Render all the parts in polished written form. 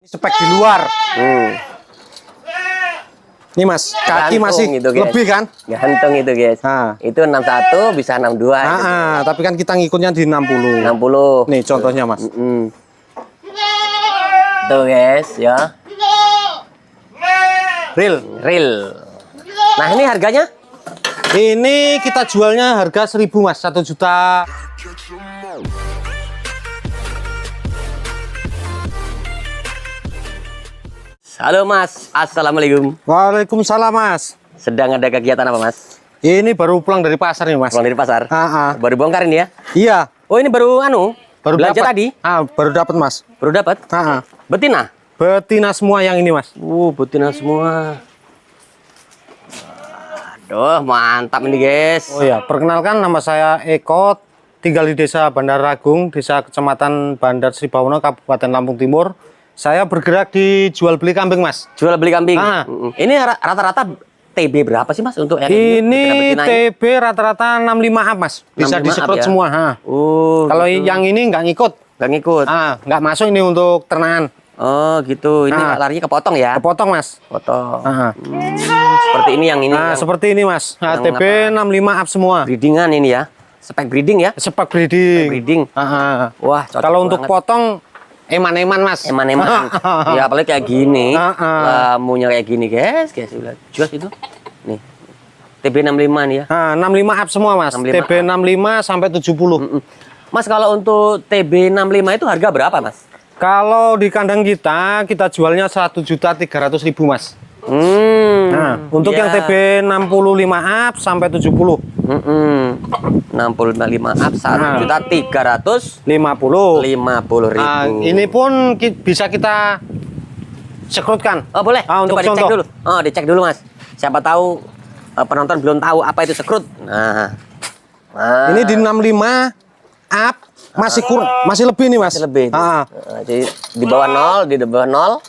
Spek di luar. Ini Mas, kaki Gantung masih gitu, guys. lebih kan? Gantung itu guys. Nah. Itu 61 bisa 62. Gitu. Tapi kan kita ngikutnya di 60. 60. Nih contohnya Mas. Tuh guys ya. Real. Nah ini harganya? Ini kita jualnya harga 1000 Mas, 1 juta. Halo Mas, assalamualaikum. Waalaikumsalam Mas. Sedang ada kegiatan apa Mas? Ini baru pulang dari pasar nih Mas. Pulang dari pasar? Ah. Baru bongkar ini ya? Iya. Oh ini baru Baru belanja dapat. tadi? Baru dapat Mas. Baru dapat? Betina? Betina semua yang ini Mas. Betina semua. Aduh, mantap ini guys. Oh ya, perkenalkan nama saya Eko, tinggal di Desa Bandar Agung, Desa Kecamatan Bandar Sri Bawono, Kabupaten Lampung Timur. Saya bergerak di jual beli kambing Mas. Jual beli kambing. Ah. Ini rata-rata TB berapa sih Mas untuk yang Ini betina TB rata-rata 65 up Mas. Bisa 65 disekrut up ya? semua. Kalau gitu. yang ini nggak ngikut. Nggak ngikut. Nggak masuk ini untuk ternakan. Oh gitu. Ini larinya kepotong ya? Kepotong Mas. Potong. Seperti ini yang ini. yang Seperti ini Mas. yang TB 65 up semua. breedingan ini ya. Spek breeding ya? Spek breeding. Breeding. Wah, kalau untuk potong eman-eman Mas. Eman-eman. Ya apalagi kayak gini. Lamunya kayak gini guys. Jual itu. Nih. TB 65 nih ya. 65 up semua Mas. 65 TB 65 sampai 70. Mas kalau untuk TB 65 itu harga berapa Mas? Kalau di kandang kita jualnya 1.300.000 Mas. Untuk yang TB 65 up sampai 70. 65 up 1.350.000. 50. Ini pun bisa kita sekrutkan. Oh boleh. Untuk Coba dicek contoh. dulu. Dicek dulu Mas. Siapa tahu penonton belum tahu apa itu sekrut. Ini di 65 up masih kurang, masih lebih nih Mas. Masih lebih. Jadi di bawah 0, di bawah 0.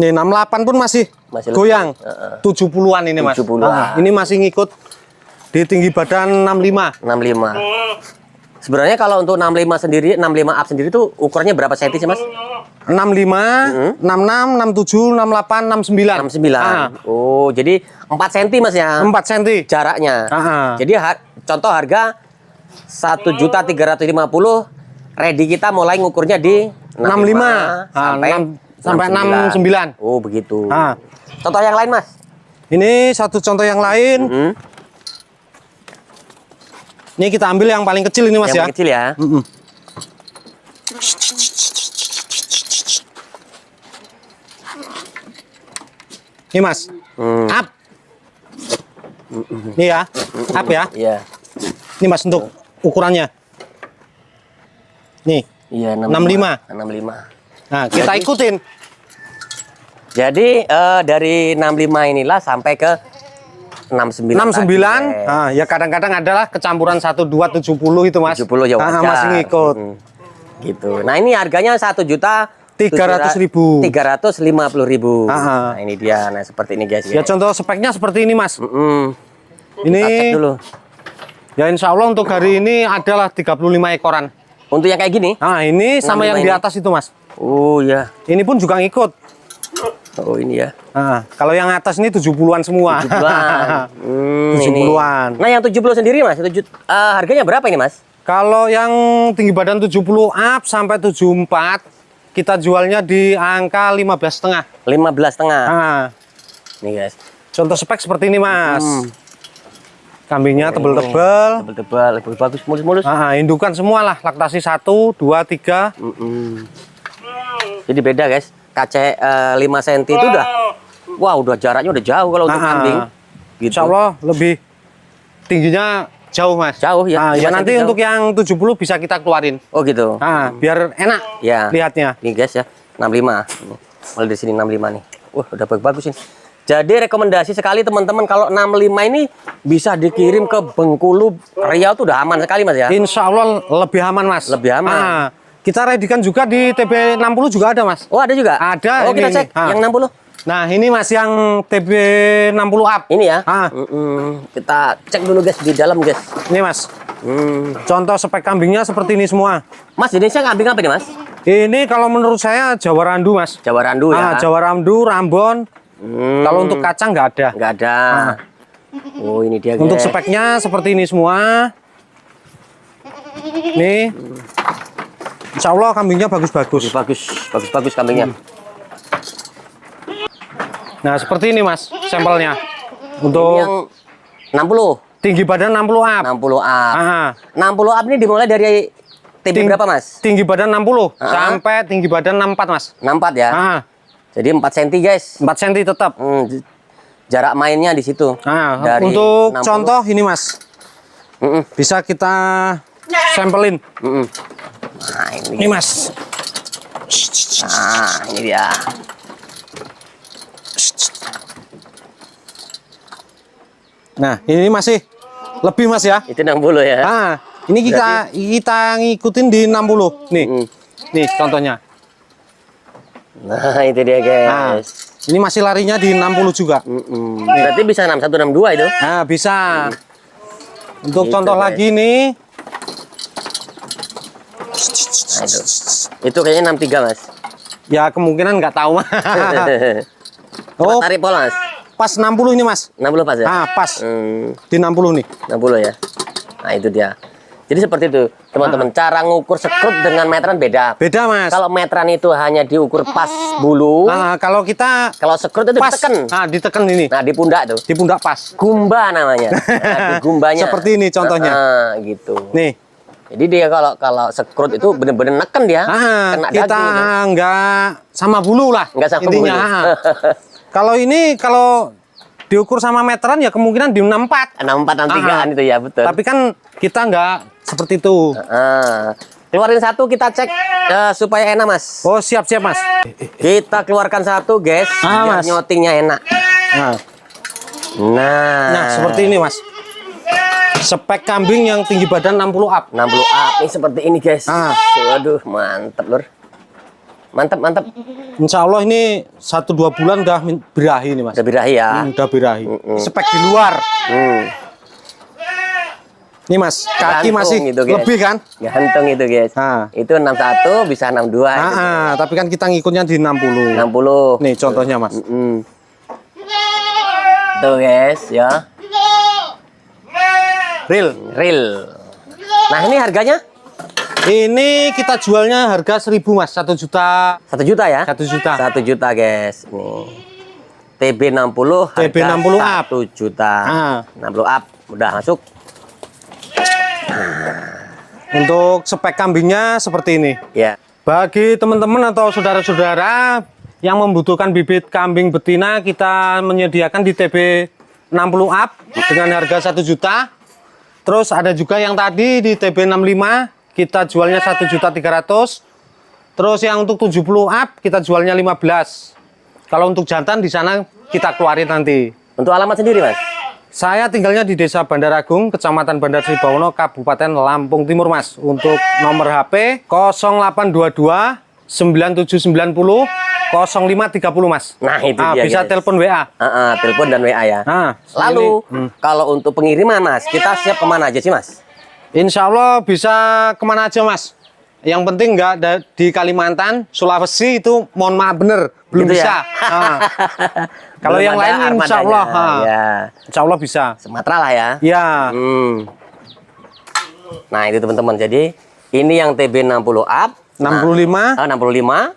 Nih 68 pun masih goyang. 70-an ini Mas. 70-an. Ini masih ngikut di tinggi badan 65. 65. Sebenarnya kalau untuk 65 sendiri, 65 up sendiri itu ukurannya berapa senti sih Mas? 65, 66, 67, 68, 69. 69. Oh, jadi 4 cm Mas ya? 4 cm jaraknya. Jadi contoh harga 1.350.000, ready kita mulai ngukurnya di 65 sampai 69. Oh, begitu. Contoh yang lain Mas? Ini satu contoh yang lain. Ini kita ambil yang paling kecil ini Mas yang ya. Yang kecil ya. Ini Mas. Up. Ini ya. Up ya. Iya. Ini Mas untuk ukurannya. Nih. Iya, 65. 65. Nah, kita ikutin. Jadi dari 65 inilah sampai ke 69. 69. Ya kadang-kadang adalah kecampuran 1 2 70 itu Mas. 70 ya wajar. Masih ngikut. Gitu. Nah, ini harganya 1.350.000. Nah, ini dia. Nah, seperti ini guys. Ya contoh speknya seperti ini Mas. Ini kita cek dulu. Ya insya Allah untuk hari ini adalah 35 ekoran. Untuk yang kayak gini? Ini sama yang di atas itu Mas. Oh ya. Ini pun juga ngikut. Oh ini ya. Kalau yang atas ini 70-an semua. 70-an. 70-an. Nah yang 70 sendiri Mas, harganya berapa ini Mas? Kalau yang tinggi badan 70 up sampai 74, kita jualnya di angka 15,5. 15,5. Nih guys. Contoh spek seperti ini Mas. Kambingnya tebel-tebel. Tebel-tebel, bagus, mulus-mulus. Indukan semua lah, laktasi 1, 2, 3. Jadi beda guys. KC 5 cm itu udah jaraknya udah jauh kalau untuk kambing. Gitu. Insya Allah lebih tingginya jauh Mas. Jauh ya. Ya nanti jauh. untuk yang 70 bisa kita keluarin. Oh gitu. Biar enak ya. lihatnya. Nih guys ya, 65. Mulai dari sini 65 nih. Wah udah bagus ini. Jadi rekomendasi sekali teman-teman kalau 65 ini bisa dikirim ke Bengkulu, Riau tuh udah aman sekali Mas ya. Insya Allah lebih aman Mas. Lebih aman. Kita readykan juga di TB 60 juga ada Mas. Oh ada juga? Ada. Oh kita cek yang 60. Nah ini Mas yang TB 60 up. Ini ya? Kita cek dulu guys di dalam guys. Ini Mas. Contoh spek kambingnya seperti ini semua. Mas, jenisnya kambing apa nih, Mas? Ini kalau menurut saya Jawa Randu, Mas. Jawa Randu ya. Jawa Randu, Rambon. Kalau untuk kacang nggak ada. Nggak ada. Oh, ini dia, guys. Untuk speknya seperti ini semua. Nih. Insya Allah kambingnya bagus-bagus. Bagus kambingnya. Nah, seperti ini, Mas, sampelnya. Ini Untuk yang 60. tinggi badan 60 up. 60 up. 60 Ah, up ini dimulai dari TB berapa, Mas? tinggi badan 60 sampai tinggi badan 64, Mas. 64 ya. Jadi 4 cm, guys. 4 cm tetap. Jarak mainnya di situ. Dari untuk 60. contoh ini, Mas. Bisa kita sampelin. Nah, Ini, Mas. Nah, ini dia. Nah, ini masih lebih, Mas, ya. Itu 60 ya. Ini kita ngikutin di 60. Nih. Nih contohnya. Nah, itu dia, guys. Ini masih larinya di 60 juga. Berarti bisa 61 62 itu. Nah, bisa. Untuk Gitu, contoh guys. lagi nih. Nah, itu kayaknya 63, Mas. Ya kemungkinan nggak tahu, Mas. Oh, Tarik pola, Mas. pas 60 ini, Mas. 60 pas ya? Pas. Di 60 nih. 60 ya. Nah, itu dia. Jadi seperti itu, teman-teman. Cara ngukur sekrut dengan meteran beda. Beda, Mas. Kalau meteran itu hanya diukur pas bulu. Kalau kita Kalau sekrut itu pas, ditekan. ditekan ini. Nah, di pundak tuh. Di pundak pas. Gumba namanya. Nah, di gumbanya. Seperti ini contohnya. Gitu. Nih. Jadi dia kalau sekrut itu bener-bener neken dia. Kena Kita daging gitu. nggak sama bulu lah. Nggak sama intinya. bulu. Kalau ini kalau diukur sama meteran ya kemungkinan di 64. 64 63-an itu ya, betul. Tapi kan kita nggak seperti itu. Keluarin satu, kita cek supaya enak, Mas. Oh, siap-siap, Mas. Kita keluarkan satu, guys. Biar Mas. nyotingnya enak. Nah, seperti ini, Mas. Spek kambing yang tinggi badan 60 up. 60 up ini seperti ini, guys. Waduh, mantep, Lur. Mantep. Insya Allah ini 1-2 bulan udah birahi nih, Mas. Udah birahi ya. Udah birahi. Spek di luar. Ini, Mas, kaki Gantung masih gitu, guys. lebih kan? Gantung itu, guys. Itu 61 bisa 62. Gitu. Tapi kan kita ngikutnya di 60. 60. Nih contohnya, Mas. Tuh, guys, ya. Real. Nah, ini harganya? Ini kita jualnya harga 1.000, Mas. 1 juta. 1 juta ya? 1 juta. 1 juta, guys. Nih. TB60 harga TB60 up. 1 juta. 60 up. Udah masuk. Untuk spek kambingnya seperti ini. Ya. Bagi teman-teman atau saudara-saudara yang membutuhkan bibit kambing betina, kita menyediakan di TB 60 up dengan harga 1 juta. Terus ada juga yang tadi di TB 65 kita jualnya 1.300.000. Terus yang untuk 70 up kita jualnya 15. Kalau untuk jantan di sana kita keluarin nanti. Untuk alamat sendiri, Mas? Saya tinggalnya di Desa Bandar Agung, Kecamatan Bandar Sri Bawono, Kabupaten Lampung Timur, Mas. Untuk nomor HP 0822 9790 0530, Mas. Nah, itu dia, bisa guys. telepon WA. Telepon dan WA ya. Lalu, kalau untuk pengiriman, Mas, kita siap kemana aja sih, Mas? Insya Allah bisa kemana aja, Mas. Yang penting nggak di Kalimantan, Sulawesi itu mohon maaf bener belum Gitu bisa. ya? Kalau Belum yang ada lain Insya Allah, armadanya. Ya. Insya Allah bisa. Sumatera lah ya. Ya. Nah, itu teman-teman. Jadi ini yang TB 60 up. 65. 65.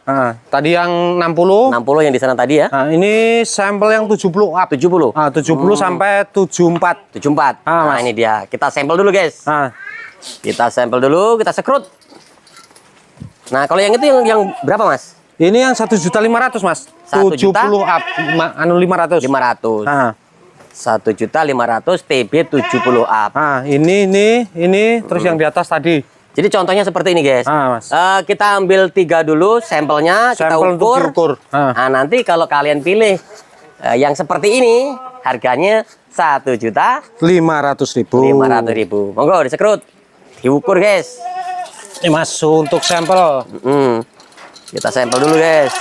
Tadi yang 60. 60 yang di sana tadi ya. Nah, ini sampel yang 70 up. 70. 70 sampai 74. 74. Nah, Mas. ini dia. Kita sampel dulu, guys. Kita sampel dulu, kita sekrut. Nah, kalau yang itu yang berapa, Mas? Ini yang 1.500.000, Mas. 70 up, 500. 500. 1.500.000 TB 70 up. Ini terus yang di atas tadi. Jadi contohnya seperti ini, guys. Mas. Kita ambil 3 dulu sampelnya, kita ukur. Nah, nanti kalau kalian pilih yang seperti ini, harganya 1.500.000. Monggo disekrut, diukur, guys. Ini, Mas, untuk sampel. Kita sampel dulu, guys.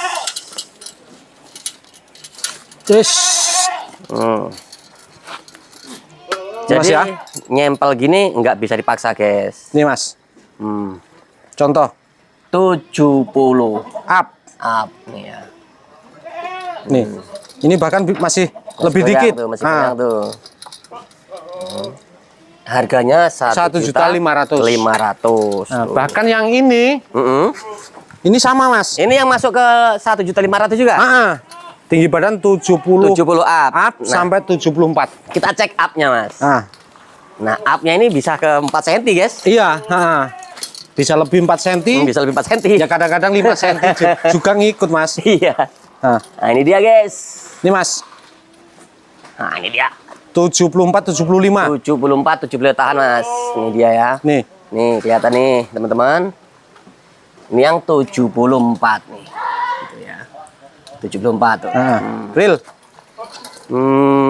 Jadi Mas ya. nyempel gini nggak bisa dipaksa, guys. Nih Mas. Hmm. Contoh 70 up. up nih ya. Nih. Ini bahkan masih lebih goyang dikit. tuh, masih Ah. goyang tuh. Harganya 1.500.000. 1.500.000. Nah, bahkan yang ini sama Mas. Ini yang masuk ke 1.500.000 juga. Tinggi badan 70 70 up. up Nah, sampai 74. kita cek up-nya, Mas. Nah, Nah, up-nya ini bisa ke 4 cm, guys. iya, bisa lebih 4 cm. Bisa lebih 4 cm. Ya kadang-kadang 5 cm juga ngikut Mas. Iya. Nah, Nah, ini dia, guys. ini Mas. Nah, ini dia. 74 75. 74 70 tahan, Mas. Ini dia ya. Nih. Nih, kelihatan nih, teman-teman. Ini yang 74 nih. Gitu ya. 74 tuh. Nah, real.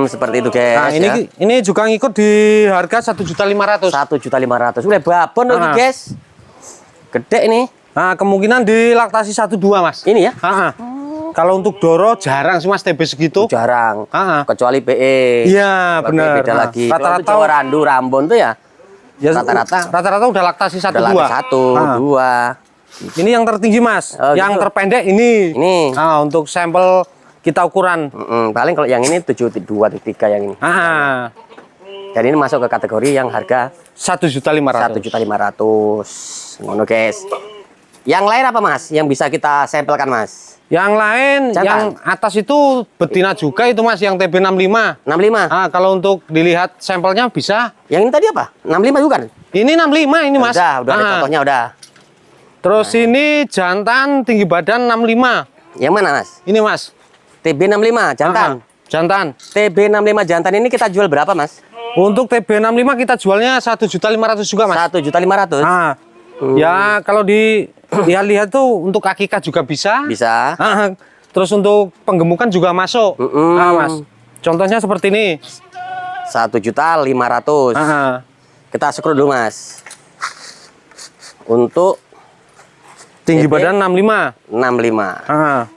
Seperti itu, guys. Nah, ini juga ngikut di harga 1.500.000. 1.500.000. Udah babon loh, ini, guys. Gede ini. Nah, kemungkinan di laktasi 1-2, Mas. Ini ya. Kalau untuk Doro jarang sih Mas TB segitu. Jarang. Ah. Kecuali PE. Iya, Kalau benar. Beda lagi. Rata-rata Rata-rata Randu Rambon tuh ya. Rata-rata udah laktasi 1-2. Udah lagi 1, 2. Ini yang tertinggi Mas. Oh, yang gitu. terpendek ini. Ini. Nah, untuk sampel kita ukuran. Paling kalau yang ini 72.3 yang ini. Dan ini masuk ke kategori yang harga 1.500.000. 1.500.000. Ngono, guys. Yang lain apa, Mas? Yang bisa kita sampelkan, Mas? Yang lain, Jantan. yang atas itu betina juga itu Mas, yang TB65. 65. Kalau untuk dilihat sampelnya bisa. Yang ini tadi apa? 65 juga? Ini 65 ini Mas. Udah ada contohnya udah. Terus ini jantan tinggi badan 65. Yang mana, Mas? Ini Mas. TB65 jantan. Jantan. TB65 jantan ini kita jual berapa, Mas? Untuk TB65 kita jualnya 1.500.000 juga Mas. 1.500.000. Ya kalau dilihat-lihat tuh untuk akikah juga bisa. Bisa. Terus untuk penggemukan juga masuk. Mas. Contohnya seperti ini. 1.500.000. Kita scroll dulu, Mas. Untuk tinggi TB badan 65. 65.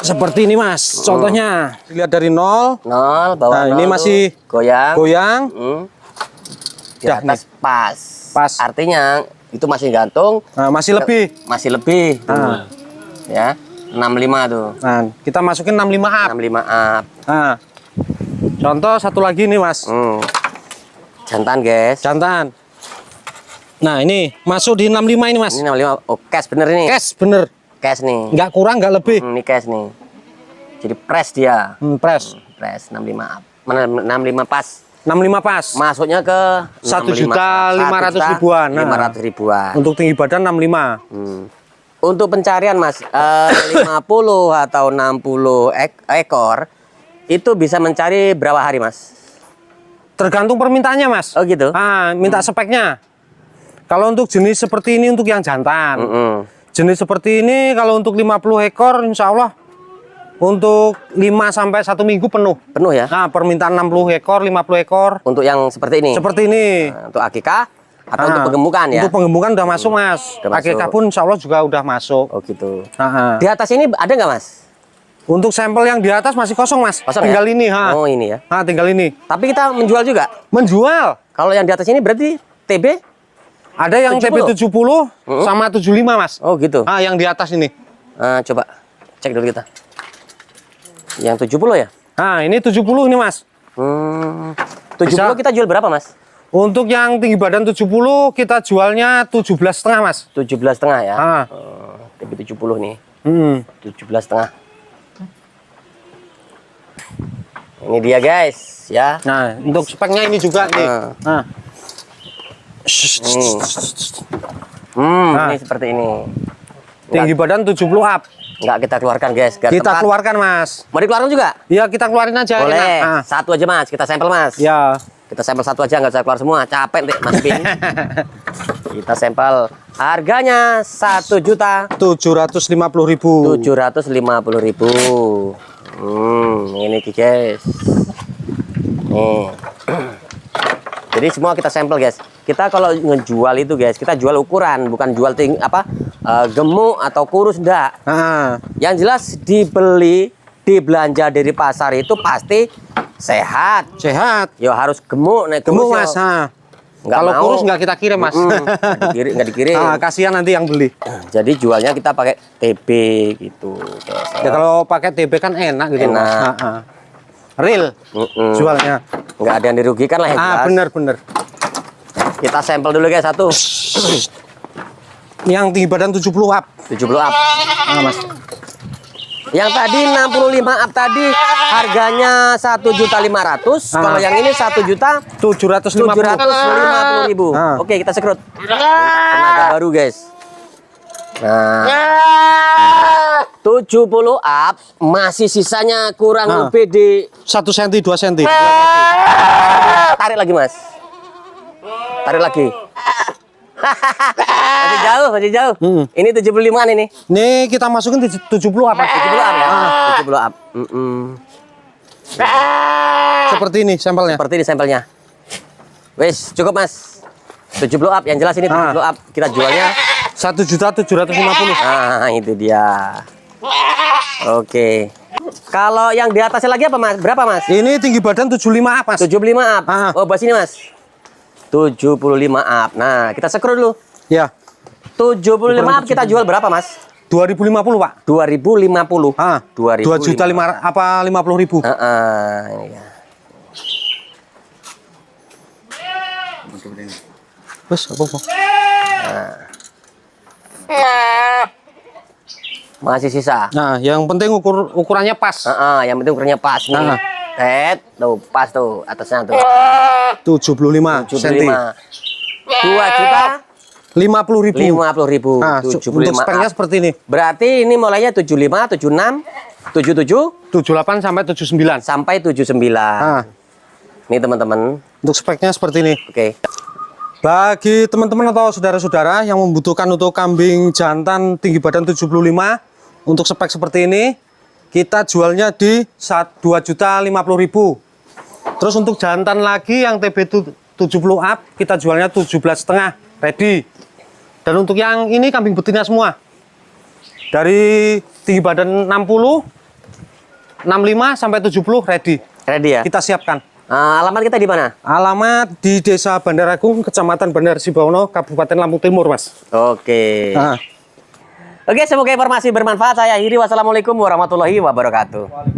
Seperti ini Mas. Contohnya dilihat dari 0. 0 bawah. Nah, ini masih goyang. Goyang. Di atas pas. Pas. Artinya itu masih gantung. Masih lebih. Masih lebih. Ya. 65 tuh. Nah, kita masukin 65 up. 65 up. Contoh satu lagi nih Mas. Jantan, guys. Jantan. Nah, ini masuk di 65 ini Mas. Ini 65. Oh, cash bener ini. Cash bener. Cash nih. Nggak kurang, nggak lebih. Ini cash nih. Jadi press dia. Press. Press 65 up. Mana 65 pas. 65 pas. Masuknya ke 1.500.000-an. 1.500.000-an. Untuk tinggi badan 65. Untuk pencarian, Mas, 50 atau 60 ekor itu bisa mencari berapa hari, Mas? Tergantung permintaannya Mas. Oh gitu. Minta speknya. Kalau untuk jenis seperti ini untuk yang jantan. Jenis seperti ini kalau untuk 50 ekor insya Allah untuk 5 sampai 1 minggu penuh. Penuh ya? Nah, permintaan 60 ekor, 50 ekor. Untuk yang seperti ini? Seperti ini. Nah, untuk akikah atau untuk penggemukan ya? Untuk penggemukan udah masuk Mas. Akikah pun insya Allah juga udah masuk. Oh gitu. Nah, di atas ini ada nggak Mas? Untuk sampel yang di atas masih kosong Mas. Kosong tinggal ya? ini. Oh ini ya? Nah, tinggal ini. Tapi kita menjual juga? Menjual. Kalau yang di atas ini berarti TB? Ada yang 70? TB 70 sama 75 Mas. Oh gitu. Yang di atas ini. Coba cek dulu kita. Yang 70 ya? Ini 70 ini Mas. 70 kita jual berapa Mas? Untuk yang tinggi badan 70 kita jualnya 17,5 Mas. 17,5 ya? TB 70 nih. 17,5. Ini dia guys ya. Nah, untuk speknya ini juga nih. Ini seperti ini. Tinggi badan 70 up. Enggak kita keluarkan guys. Kita keluarkan Mas. Mau dikeluarkan juga? Iya kita keluarin aja. Boleh. Satu aja Mas. Kita sampel Mas. Ya. Kita sampel satu aja, nggak usah keluar semua. Capek deh Mas Bing. Kita sampel. Harganya 1.750.000. 750.000. Ini guys. Nih. Jadi semua kita sampel guys. Kita kalau ngejual itu guys, kita jual ukuran, bukan jual gemuk atau kurus enggak. Yang jelas dibeli, dibelanja dari pasar itu pasti sehat. Sehat. Yo harus gemuk, naik Gemuk kurus, yo. Mas. Nah. Nggak Kalau mau. kurus nggak kita kirim Mas. Nggak dikirim. Ah, kasihan nanti yang beli. Jadi jualnya kita pakai TB gitu. Ya kalau pakai TB kan enak gitu. Enak. Mas. Real jualnya. Nggak ada yang dirugikan lah yang jelas. Bener. Kita sampel dulu guys satu. Yang tinggi badan 70 up. 70 up. Nah, Mas. Yang tadi 65 up tadi harganya 1.500.000. Kalau yang ini 1.750.000. Ah. Oke, kita sekrut. Tenaga baru guys. Nah, 70 up masih sisanya kurang lebih di 1 cm 2 cm. tarik lagi mas. Tarik lagi. Masih jauh. Ini 75-an ini. Ini kita masukin di 70 apa? 70 up ya. 70 up. Seperti ini sampelnya. Seperti ini sampelnya. Wes, cukup mas. 70 up, yang jelas ini 70 up. Kita jualnya 1.750.000. nah, itu dia. Oke. Kalau yang di atasnya lagi apa mas? Berapa mas? Ini tinggi badan 75 up Mas. 75 up. Oh, bahas ini mas. 75 up. Nah, kita scroll dulu. Ya. 75 up kita jual berapa mas? 2050 Pak. 2050. 2.500.000 apa 50.000? Ini ya. Wes apa? Masih sisa. Nah, yang penting ukurannya pas. Yang penting ukurannya pas nih. Tuh pas tuh atasnya tuh. 75 cm. 2.050.000. 50.000. Nah, 75 untuk speknya up. seperti ini. Berarti ini mulainya 75, 76, 77 78 sampai 79. sampai 79. Nah, Nih teman-teman. untuk speknya seperti ini. Oke. Bagi teman-teman atau saudara-saudara yang membutuhkan untuk kambing jantan tinggi badan 75 untuk spek seperti ini, kita jualnya di 2.050.000. Terus untuk jantan lagi yang TB 70 up, kita jualnya 17,5 ready. Dan untuk yang ini kambing betina semua. Dari tinggi badan 60, 65 sampai 70 ready. Ready ya? Kita siapkan. Alamat kita di mana? Alamat di Desa Bandar Agung, Kecamatan Bandar Sibawono, Kabupaten Lampung Timur, Mas. Oke. Nah. Oke, semoga informasi bermanfaat. Saya akhiri. Wassalamualaikum warahmatullahi wabarakatuh.